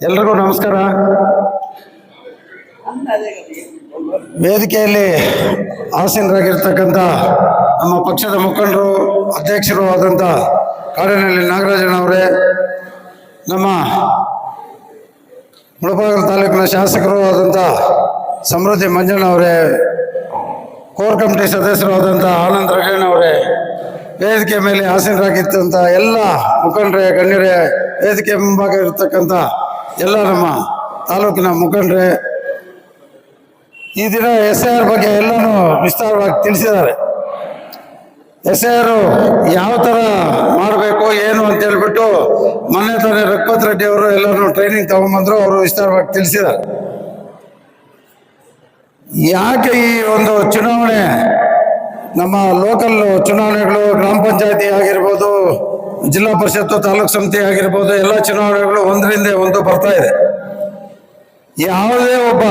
ಎಲ್ರಿಗೂ ನಮಸ್ಕಾರ. ವೇದಿಕೆಯಲ್ಲಿ ಆಸೀನರಾಗಿರ್ತಕ್ಕಂಥ ನಮ್ಮ ಪಕ್ಷದ ಮುಖಂಡರು, ಅಧ್ಯಕ್ಷರು ಆದಂಥ ಕಾಡಿನಲ್ಲಿ ನಾಗರಾಜನವರೇ, ನಮ್ಮ ಮುಳಬಾಗಿಲು ತಾಲೂಕಿನ ಶಾಸಕರು ಆದಂಥ ಸಮೃದ್ಧಿ ಮಂಜಣ್ಣವರೇ, ಕೋರ್ ಕಮಿಟಿ ಸದಸ್ಯರು ಆದಂಥ ಆನಂದ್ ರಘಣ್ಣವರೇ, ವೇದಿಕೆ ಮೇಲೆ ಆಸೀನರಾಗಿರ್ತಂಥ ಎಲ್ಲ ಮುಖಂಡರೇ, ಗಣ್ಯರೇ, ವೇದಿಕೆ ಮುಂಭಾಗ ಇರತಕ್ಕಂಥ ಎಲ್ಲ ನಮ್ಮ ತಾಲೂಕಿನ ಮುಖಂಡರೇ, ಈ ದಿನ SIR ಬಗ್ಗೆ ಎಲ್ಲನೂ ವಿಸ್ತಾರವಾಗಿ ತಿಳಿಸಿದ್ದಾರೆ. SIR ಯಾವ ಥರ ಮಾಡಬೇಕು ಏನು ಅಂತ ಹೇಳ್ಬಿಟ್ಟು ಮೊನ್ನೆ ತಾನೇ ರಘುಪತ್ ರೆಡ್ಡಿ ಅವರು ಎಲ್ಲರೂ ಟ್ರೈನಿಂಗ್ ತಗೊಂಡ್ಬಂದ್ರು. ಅವರು ವಿಸ್ತಾರವಾಗಿ ತಿಳಿಸಿದ್ದಾರೆ. ಯಾಕೆ ಈ ಒಂದು ಚುನಾವಣೆ, ನಮ್ಮ ಲೋಕಲ್ ಚುನಾವಣೆಗಳು, ಗ್ರಾಮ ಪಂಚಾಯತಿ ಆಗಿರ್ಬೋದು, ಜಿಲ್ಲಾ ಪರಿಷತ್ತು, ತಾಲೂಕು ಸಮಿತಿ ಆಗಿರ್ಬೋದು, ಎಲ್ಲ ಚುನಾವಣೆಗಳು ಒಂದರಿಂದ ಒಂದು ಬರ್ತಾ ಇದೆ. ಯಾವುದೇ ಒಬ್ಬ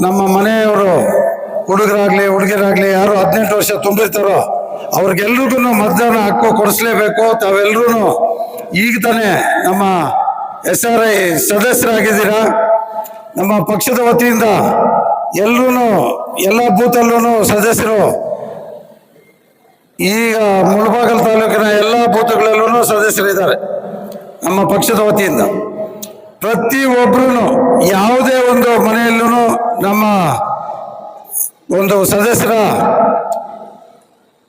ನಮ್ಮ ಮನೆಯವರು, ಹುಡುಗರಾಗ್ಲಿ ಹುಡುಗಿಯರಾಗ್ಲಿ, ಯಾರು 18 ವರ್ಷ ತುಂಬಿರ್ತಾರೋ ಅವ್ರಿಗೆಲ್ರಿಗೂ ಮತದಾನ ಹಕ್ಕು ಕೊಡಿಸ್ಲೇಬೇಕು. ತಾವೆಲ್ಲರೂ ಈಗ ತಾನೇ ನಮ್ಮ SRI ಸದಸ್ಯರಾಗಿದ್ದೀರಾ. ನಮ್ಮ ಪಕ್ಷದ ವತಿಯಿಂದ ಎಲ್ಲರೂ ಎಲ್ಲ ಬೂತಲ್ಲೂ ಸದಸ್ಯರು, ಈಗ ಮುಳಬಾಗಿಲು ತಾಲೂಕಿನ ಎಲ್ಲ ಬೂತ್ಗಳಲ್ಲೂ ಸದಸ್ಯರಿದ್ದಾರೆ. ನಮ್ಮ ಪಕ್ಷದ ವತಿಯಿಂದ ಪ್ರತಿಯೊಬ್ಬರೂ ಯಾವುದೇ ಒಂದು ಮನೆಯಲ್ಲೂ ನಮ್ಮ ಒಂದು ಸದಸ್ಯರ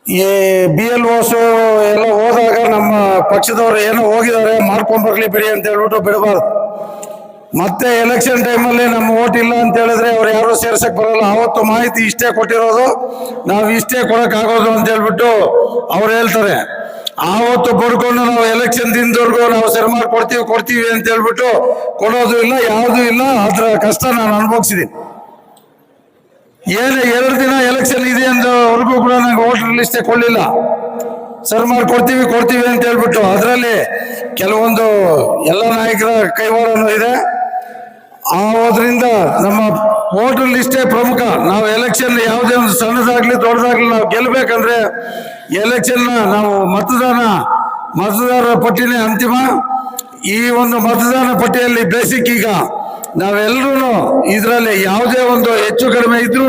ಈ BLOs ಎಲ್ಲ ಹೋದಾಗ ನಮ್ಮ ಪಕ್ಷದವರು ಏನೋ ಹೋಗಿದ್ದಾರೆ ಮಾಡ್ಕೊಂಡ್ಬರ್ಲಿ ಬಿಡಿ ಅಂತ ಹೇಳ್ಬಿಟ್ಟು ಬಿಡಬಾರ್ದು. ಮತ್ತೆ ಎಲೆಕ್ಷನ್ ಟೈಮಲ್ಲಿ ನಮ್ಮ ಓಟ್ ಇಲ್ಲ ಅಂತ ಹೇಳಿದ್ರೆ ಅವ್ರು ಯಾರು ಸೇರ್ಸಕ್ ಬರಲ್ಲ. ಆವತ್ತು ಮಾಹಿತಿ ಇಷ್ಟೇ ಕೊಟ್ಟಿರೋದು, ನಾವು ಇಷ್ಟೇ ಕೊಡೋಕ್ಕಾಗೋದು ಅಂತ ಹೇಳ್ಬಿಟ್ಟು ಅವ್ರು ಹೇಳ್ತಾರೆ. ಆವತ್ತು ಪಡ್ಕೊಂಡು ನಾವು ಎಲೆಕ್ಷನ್ ದಿನದವರೆಗೂ ನಾವು ಸರಿ ಮಾಡಿ ಕೊಡ್ತೀವಿ ಅಂತ ಹೇಳ್ಬಿಟ್ಟು ಕೊಡೋದು ಇಲ್ಲ, ಯಾವುದೂ ಇಲ್ಲ. ಅದರ ಕಷ್ಟ ನಾನು ಅನುಭವಿಸಿದ್ದೀನಿ. ಏನು 2 ದಿನ ಎಲೆಕ್ಷನ್ ಇದೆ ಅಂದವರೆಗೂ ಕೂಡ ನಂಗೆ ವೋಟರ್ ಲಿಸ್ಟೇ ಕೊಡಲಿಲ್ಲ. ಸರ್ ಮಾಡಿ ಕೊಡ್ತೀವಿ ಅಂತ ಹೇಳ್ಬಿಟ್ಟು ಅದರಲ್ಲಿ ಕೆಲವೊಂದು ಎಲ್ಲ ನಾಯಕರ ಕೈವಾಡನೂ ಇದೆ. ಆದ್ರಿಂದ ನಮ್ಮ ವೋಟರ್ ಲಿಸ್ಟೇ ಪ್ರಮುಖ. ನಾವು ಎಲೆಕ್ಷನ್ ಯಾವುದೇ ಒಂದು ಸಣ್ಣದಾಗ್ಲಿ ದೊಡ್ಡದಾಗ್ಲಿ ನಾವು ಗೆಲ್ಲಬೇಕಂದ್ರೆ ಎಲೆಕ್ಷನ್ನ ನಾವು ಮತದಾರರ ಪಟ್ಟಿನೇ ಅಂತಿಮ. ಈ ಒಂದು ಮತದಾನ ಪಟ್ಟಿಯಲ್ಲಿ ಬೇಸಿಕ್ ಈಗ ನಾವೆಲ್ಲರೂ ಇದರಲ್ಲಿ ಯಾವುದೇ ಒಂದು ಹೆಚ್ಚು ಕಡಿಮೆ ಇದ್ರೂ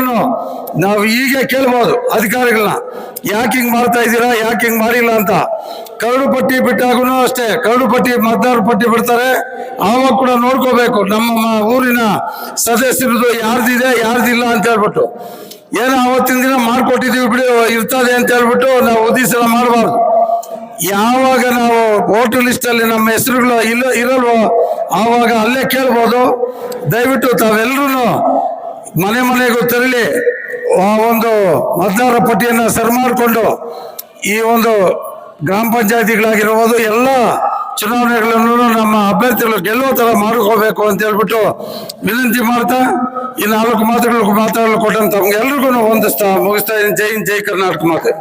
ನಾವು ಹೀಗೆ ಕೇಳ್ಬೋದು ಅಧಿಕಾರಿಗಳನ್ನ, ಯಾಕೆ ಹಿಂಗೆ ಮಾಡ್ತಾ ಇದ್ದೀರಾ, ಯಾಕೆ ಹಿಂಗೆ ಮಾಡಿಲ್ಲ ಅಂತ. ಕರಡು ಪಟ್ಟಿ ಬಿಟ್ಟಾಗೂ ಅಷ್ಟೇ, ಕರಡು ಪಟ್ಟಿ ಮತದಾರರ ಪಟ್ಟಿ ಬಿಡ್ತಾರೆ, ಆವಾಗ ಕೂಡ ನೋಡ್ಕೋಬೇಕು ನಮ್ಮ ಊರಿನ ಸದಸ್ಯರದು ಯಾರ್ದಿದೆ ಯಾರ್ದಿಲ್ಲ ಅಂತ ಹೇಳ್ಬಿಟ್ಟು. ಏನೋ ಆವತ್ತಿನ ದಿನ ಮಾಡ್ಕೊಟ್ಟಿದ್ದೀವಿ ಬಿಡಿ ಇರ್ತದೆ ಅಂತ ಹೇಳ್ಬಿಟ್ಟು ನಾವು ಉದ್ದೇಶ ಮಾಡಬಾರ್ದು. ಯಾವಾಗ ನಾವು ವೋಟರ್ ಲಿಸ್ಟಲ್ಲಿ ನಮ್ಮ ಹೆಸರುಗಳು ಇರಲ್ವೋ ಆವಾಗ ಅಲ್ಲೇ ಕೇಳ್ಬೋದು. ದಯವಿಟ್ಟು ತಾವೆಲ್ಲರೂ ಮನೆಗೂ ತೆರಳಿ ಆ ಒಂದು ಮತದಾರರ ಪಟ್ಟಿಯನ್ನು ಸರಿ ಮಾಡಿಕೊಂಡು ಈ ಒಂದು ಗ್ರಾಮ ಪಂಚಾಯತಿಗಳಾಗಿರ್ಬೋದು ಎಲ್ಲ ಚುನಾವಣೆಗಳನ್ನು ನಮ್ಮ ಅಭ್ಯರ್ಥಿಗಳು ಗೆಲ್ಲುವ ಥರ ಮಾಡ್ಕೋಬೇಕು ಅಂತ ಹೇಳ್ಬಿಟ್ಟು ವಿನಂತಿ ಮಾಡ್ತಾ ಈ 4 ಮಾತುಗಳು ಮಾತಾಡಲು ಕೊಟ್ಟಂತ ತಮ್ಗೆ ಎಲ್ರಿಗೂ ಹೊಂದಿಸ್ತಾ ಮುಗಿಸ್ತಾ ಇದ್ದೀನಿ. ಜೈ ಹಿಂದ್, ಜೈ ಕರ್ನಾಟಕ ಮಾತೆ.